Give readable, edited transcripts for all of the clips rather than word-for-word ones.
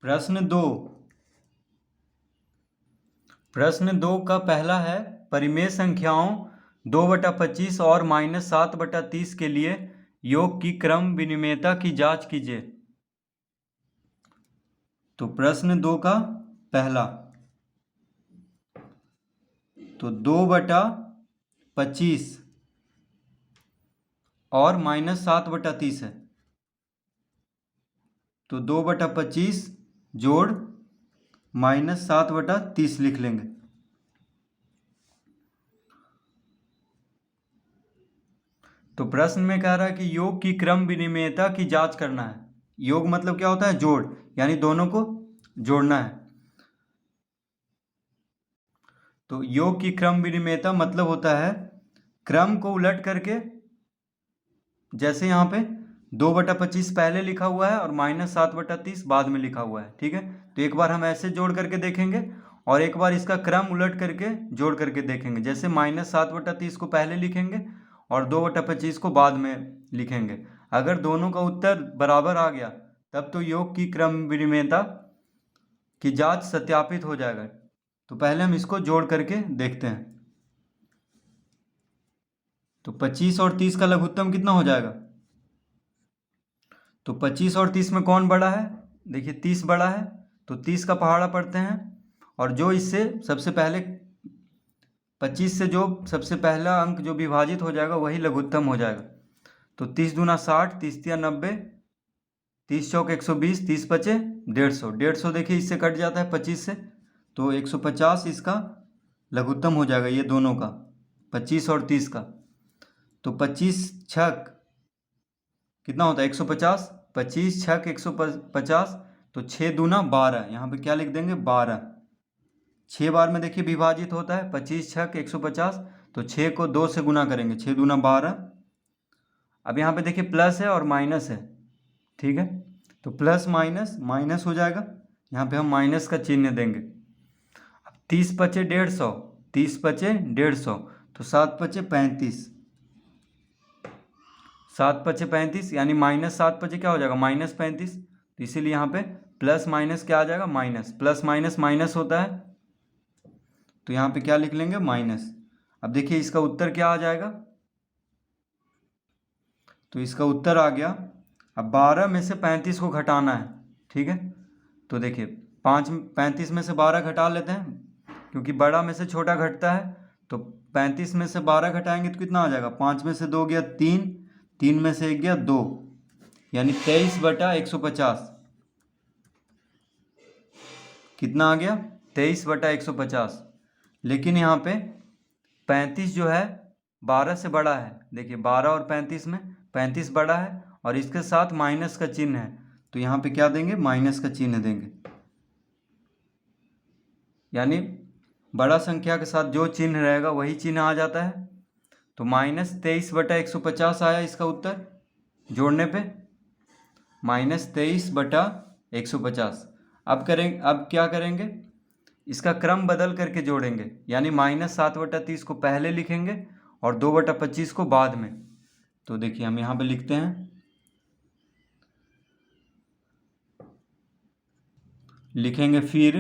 प्रश्न दो। प्रश्न दो का पहला है, परिमेय संख्याओं 2/25 और -7/30 के लिए योग की क्रम विनिमेयता की जांच कीजिए। तो प्रश्न दो का पहला, तो 2/25 और -7/30 है, तो 2/25 जोड़ -7/30 लिख लेंगे। तो प्रश्न में कह रहा है कि योग की क्रम विनिमेयता की जांच करना है। योग मतलब क्या होता है? जोड़, यानी दोनों को जोड़ना है। तो योग की क्रम विनिमेयता मतलब होता है क्रम को उलट करके, जैसे यहाँ पे 2/25 पहले लिखा हुआ है और -7/30 बाद में लिखा हुआ है। ठीक है, तो एक बार हम ऐसे जोड़ करके देखेंगे और एक बार इसका क्रम उलट करके जोड़ करके देखेंगे। जैसे -7/30 को पहले लिखेंगे और 2/25 को बाद में लिखेंगे। अगर दोनों का उत्तर बराबर आ गया तब तो योग की क्रम विनिमेयता की जांच सत्यापित हो जाएगा। तो पहले हम इसको जोड़ करके देखते हैं। तो 25 और 30 का लघुत्तम कितना हो जाएगा? तो 25 और 30 में कौन बड़ा है? देखिए 30 बड़ा है, तो 30 का पहाड़ा पढ़ते हैं और जो इससे सबसे पहले 25 से जो सबसे पहला अंक जो विभाजित हो जाएगा वही लघुत्तम हो जाएगा। तो 30 दूना 60, 30 तिया 90, 30 चौक 120, 30 बचे 150। 150 देखिए इससे कट जाता है 25 से, तो 150 इसका लघुत्तम हो जाएगा, ये दोनों का, 25 और 30 का। तो 25 छक कितना होता है? 150। 25 छक 150, तो 6 दूना 12, यहाँ पे क्या लिख देंगे? 12। 6 बार में देखिए विभाजित होता है, 25 छक 150, तो 6 को 2 से गुना करेंगे, 6 दूना 12। अब यहाँ पे देखिए प्लस है और माइनस है। ठीक है, तो प्लस माइनस माइनस हो जाएगा, यहाँ पे हम माइनस का चिन्ह देंगे। अब 30 बचे 150, 30 बचे 150, तो 7 बचे 35, 7 बचे 35, यानी -7 बचे क्या हो जाएगा? -35। तो इसीलिए यहाँ पे प्लस माइनस क्या आ जाएगा? माइनस। प्लस माइनस माइनस होता है, तो यहाँ पे क्या लिख लेंगे? माइनस। अब देखिए इसका उत्तर क्या आ जाएगा? तो इसका उत्तर आ गया, अब 12 में से 35 को घटाना है। ठीक है, तो देखिए 35 में से 12 घटा लेते हैं, क्योंकि बड़ा में से छोटा घटता है। तो 35 में से 12 घटाएंगे तो कितना आ जाएगा? 5 में से 2 गया 3, 3 में से 1 गया 2, यानी 23/150। कितना आ गया? 23/150। लेकिन यहाँ पे 35 जो है 12 से बड़ा है। देखिए 12 और 35 में 35 बड़ा है और इसके साथ माइनस का चिन्ह है, तो यहाँ पे क्या देंगे? माइनस का चिन्ह देंगे। यानी बड़ा संख्या के साथ जो चिन्ह रहेगा वही चिन्ह आ जाता है। तो -23/150 आया इसका उत्तर जोड़ने पे, -23/150। अब क्या करेंगे? इसका क्रम बदल करके जोड़ेंगे, यानी -7/30 को पहले लिखेंगे और 2/25 को बाद में। तो देखिए हम यहाँ पे लिखते हैं, लिखेंगे फिर।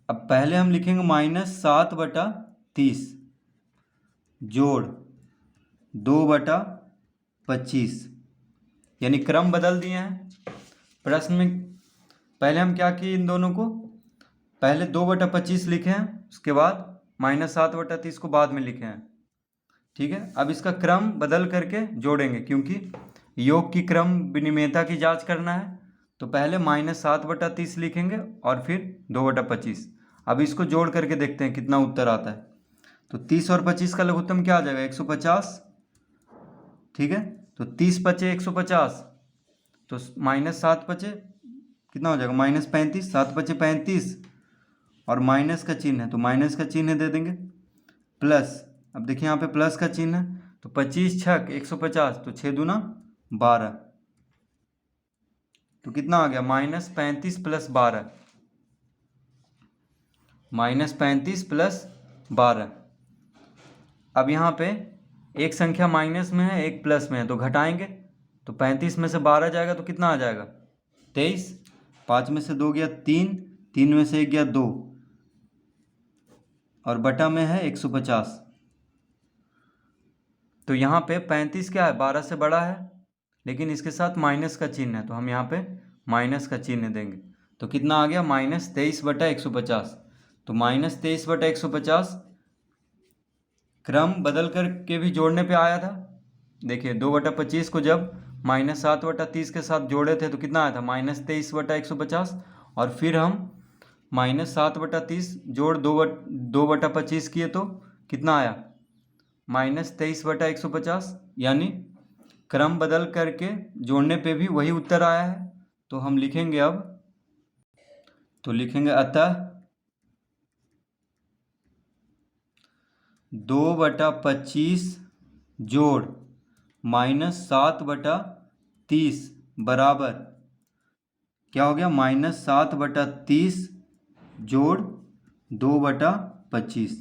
अब पहले हम लिखेंगे -7/30 जोड़ 2/25, यानी क्रम बदल दिए हैं। प्रश्न में पहले हम क्या किए? इन दोनों को पहले 2/25 लिखे हैं, उसके बाद -7/30 को बाद में लिखे हैं। ठीक है, अब इसका क्रम बदल करके जोड़ेंगे, क्योंकि योग की क्रम विनिमेयता की जांच करना है। तो पहले -7/30 लिखेंगे और फिर 2/25। अब इसको जोड़ करके देखते हैं कितना उत्तर आता है। तो 30 और 25 का लघुत्तम क्या आ जाएगा? 150। ठीक है, तो 30 बचे 150, तो -7 बचे कितना हो जाएगा? -35। 7 बचे 35 और माइनस का चिन्ह है, तो माइनस का चिन्ह दे देंगे। प्लस, अब देखिए यहाँ पे प्लस का चिन्ह है, तो 25 छक 150, तो 6 दूना 12, तो कितना आ गया? -35 + 12, -35 + 12। अब यहाँ पे एक संख्या माइनस में है, एक प्लस में है, तो घटाएंगे, तो 35 में से 12 जाएगा तो कितना आ जाएगा 23। 5 में से 2 गया 3, 3 में से 1 गया 2 और बटा में है 150। तो यहाँ पे 35 क्या है 12 से बड़ा है, लेकिन इसके साथ माइनस का चिन्ह है, तो हम यहाँ पे माइनस का चिन्ह देंगे। तो कितना आ गया -23/150। तो -23/150 क्रम बदल कर के भी जोड़ने पे आया था। देखिए 2/25 को जब -7/30 के साथ जोड़े थे तो कितना आया था -23/150, और फिर हम -7/30 जोड़ 2/25 किए तो कितना आया -23/150, यानी क्रम बदल करके जोड़ने पे भी वही उत्तर आया है। तो हम लिखेंगे अब, तो लिखेंगे अतः 2/25 जोड़ -7/30 बराबर क्या हो गया -7/30 जोड़ 2/25,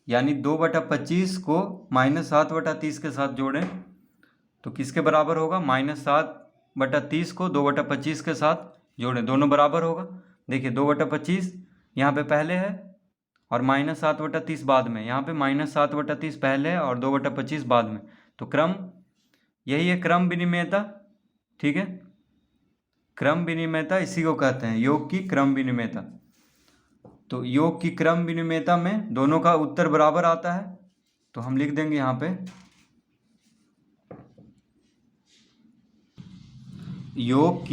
यानी 2/25 को -7/30 के साथ जोड़ें तो किसके बराबर होगा -7/30 को 2/25 के साथ जोड़ें, दोनों बराबर होगा। देखिए 2/25 यहाँ पे पहले है और -7/30 बाद में, यहाँ पे -7/30 पहले है और 2/25 बाद में। तो क्रम यही है क्रम विनिमेयता, ठीक है। क्रम विनिमेयता इसी को कहते हैं, योग की क्रम विनिमेयता। तो योग की क्रम विनिमेयता में दोनों का उत्तर बराबर आता है, तो हम लिख देंगे यहाँ पे योग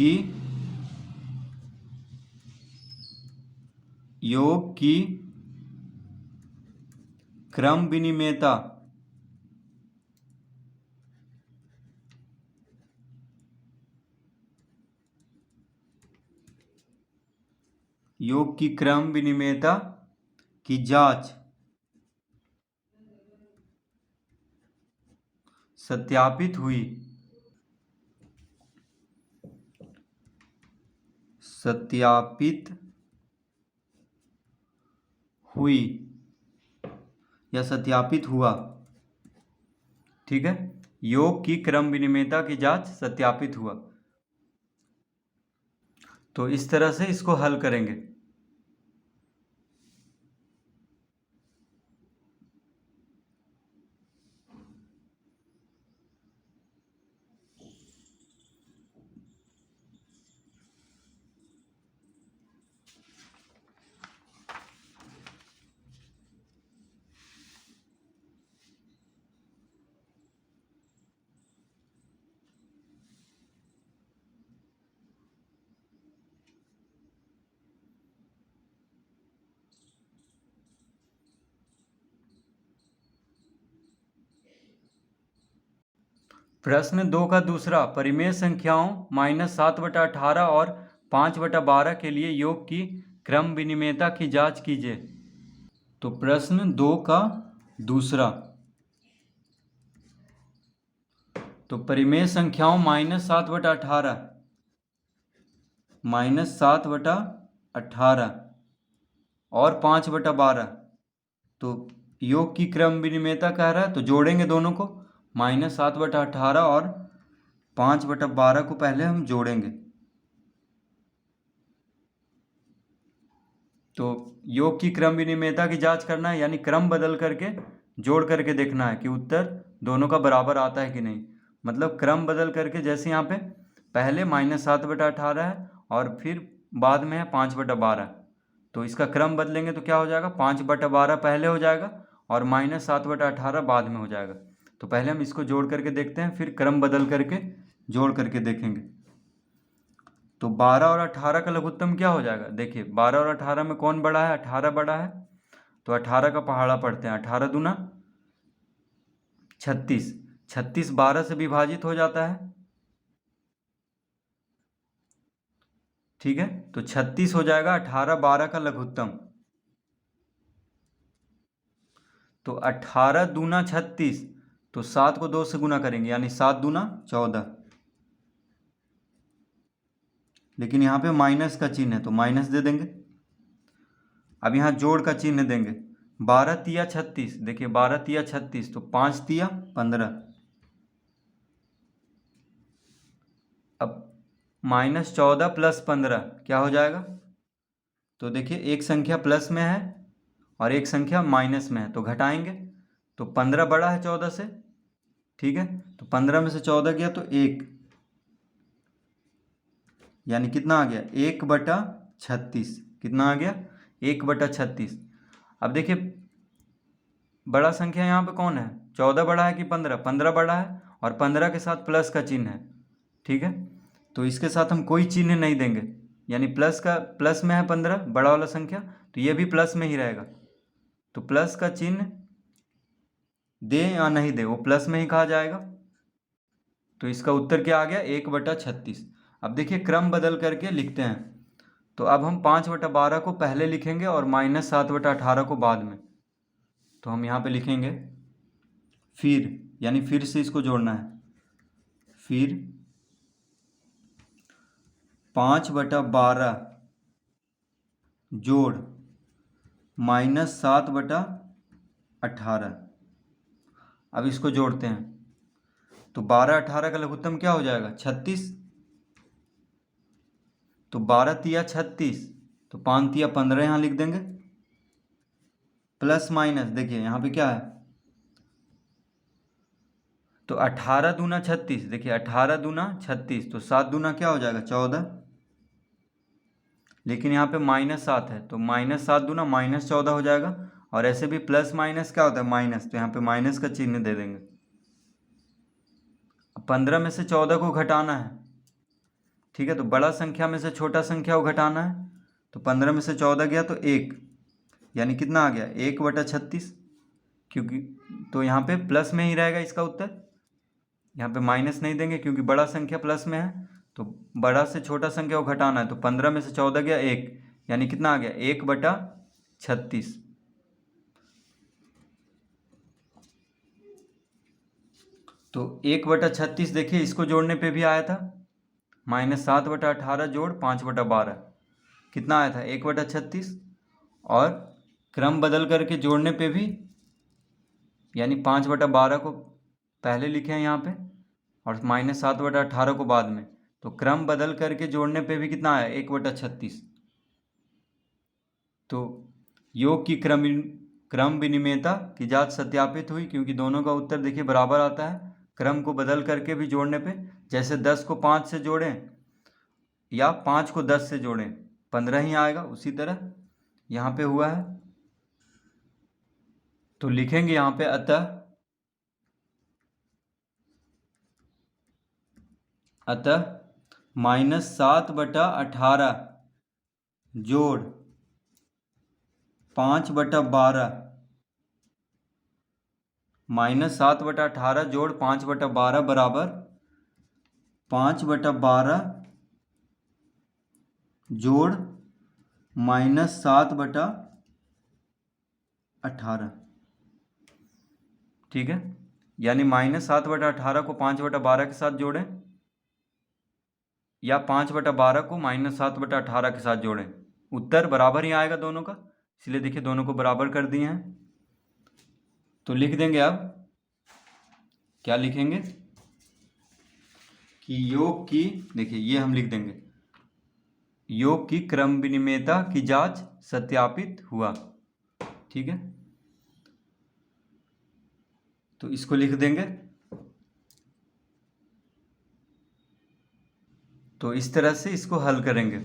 की क्रम विनिमेयता योग की क्रम विनिमेयता की जांच सत्यापित हुई या सत्यापित हुआ, ठीक है। योग की क्रम विनिमेयता की जांच सत्यापित हुआ। तो इस तरह से इसको हल करेंगे। प्रश्न 2 का दूसरा, परिमेय संख्याओं -7/18 और 5/12 के लिए योग की क्रम विनिमेयता की जांच कीजिए। तो प्रश्न 2 का दूसरा, तो परिमेय संख्याओं -7/18 और 5/12, तो योग की क्रम विनिमेयता कह रहा है, तो जोड़ेंगे दोनों को। -7/18 और 5/12 को पहले हम जोड़ेंगे। तो योग की क्रम विनिमेयता की जांच करना है, यानी क्रम बदल करके जोड़ करके देखना है कि उत्तर दोनों का बराबर आता है कि नहीं। मतलब क्रम बदल करके, जैसे यहाँ पे पहले -7/18 है और फिर बाद में है 5/12, तो इसका क्रम बदलेंगे तो क्या हो जाएगा 5/12 पहले हो जाएगा और -7/18 बाद में हो जाएगा। तो पहले हम इसको जोड़ करके देखते हैं, फिर क्रम बदल करके जोड़ करके देखेंगे। तो 12 और 18 का लघुत्तम क्या हो जाएगा, देखिए 12 और 18 में कौन बड़ा है, 18 बड़ा है। तो 18 का पहाड़ा पढ़ते हैं, 18 दूना 36, 36 12 से विभाजित हो जाता है, ठीक है। तो 36 हो जाएगा 18 12 का लघुत्तम। तो 18 दूना 36, तो 7 को 2 से गुना करेंगे, यानी 7 दूना 14। लेकिन यहाँ पे माइनस का चिन्ह है तो माइनस दे देंगे। अब यहाँ जोड़ का चिन्ह देंगे, 12 तिया 36, देखिए 12 तिया 36, तो 5 तिया 15। -14 + 15 क्या हो जाएगा? तो देखिए एक संख्या प्लस में है और एक संख्या माइनस में है, तो घटाएंगे। तो 15 बड़ा है 14 से, ठीक है। तो 15 में से 14 गया तो 1, यानी कितना आ गया? 1/36। कितना आ गया? 1/36। अब देखिए बड़ा संख्या यहाँ पे कौन है? 14 बड़ा है कि 15? 15 बड़ा है और 15 के साथ प्लस का चिन्ह है, ठीक है। तो इसके साथ हम कोई चिन्ह नहीं देंगे, यानी प्लस में है 15 बड़ा वाला संख्या, तो ये भी प्लस में ही रहेगा। तो प्लस का चिन्ह दे या नहीं दे, वो प्लस में ही कहा जाएगा। तो इसका उत्तर क्या आ गया? 1/36। अब देखिए क्रम बदल करके लिखते हैं। तो अब हम 5/12 को पहले लिखेंगे और -7/18 को बाद में। तो हम यहाँ पे लिखेंगे फिर, यानी फिर से इसको जोड़ना है। फिर 5/12 जोड़ -7/18। अब इसको जोड़ते हैं तो 12/18 का लघुत्तम क्या हो जाएगा? 36। तो 12 तिया 36, तो 5 तिया 15 यहाँ लिख देंगे। प्लस माइनस देखिए यहाँ पे क्या है? तो 18 दूना 36, देखिए 18 दूना 36, तो 7 दूना क्या हो जाएगा? 14। लेकिन यहाँ पे -7 है, तो -7 दूना -14 हो जाएगा। और ऐसे भी प्लस माइनस क्या होता है? माइनस, तो यहाँ पे माइनस का चिन्ह दे देंगे। 15 में से 14 को घटाना है, ठीक है। तो बड़ा संख्या में से छोटा संख्या को घटाना है। तो 15 में से 14 गया तो 1, यानी कितना आ गया? 1/36। क्योंकि तो यहाँ पे प्लस में ही रहेगा इसका उत्तर, यहाँ पे माइनस नहीं देंगे क्योंकि बड़ा संख्या प्लस में है। तो बड़ा से छोटा संख्या को घटाना है, तो 15 में से 14 गया 1, यानी कितना आ गया? 1/36। तो 1/36 देखिए इसको जोड़ने पे भी आया था, -7/18 जोड़ 5/12 कितना आया था? 1/36। और क्रम बदल करके जोड़ने पे भी, यानी 5/12 को पहले लिखे हैं यहाँ पे और -7/18 को बाद में, तो क्रम बदल करके जोड़ने पे भी कितना आया? 1/36। तो योग की क्रम विनिमेयता की जांच सत्यापित हुई, क्योंकि दोनों का उत्तर देखिए बराबर आता है क्रम को बदल करके भी जोड़ने पे। जैसे 10 को 5 से जोड़ें या 5 को 10 से जोड़ें 15 ही आएगा, उसी तरह यहाँ पे हुआ है। तो लिखेंगे यहाँ पे अतः -7/18 जोड़ 5/12 -7/18 जोड़ 5/12 बराबर 5/12 जोड़ -7/18, ठीक है। यानी -7/18 को 5/12 के साथ जोड़ें या 5/12 को -7/18 के साथ जोड़ें, उत्तर बराबर ही आएगा दोनों का। इसलिए देखिए दोनों को बराबर कर दिए हैं। तो लिख देंगे अब, क्या लिखेंगे कि योग की, देखिए ये हम लिख देंगे, योग की क्रम विनिमेयता की जांच सत्यापित हुआ, ठीक है। तो इसको लिख देंगे। तो इस तरह से इसको हल करेंगे।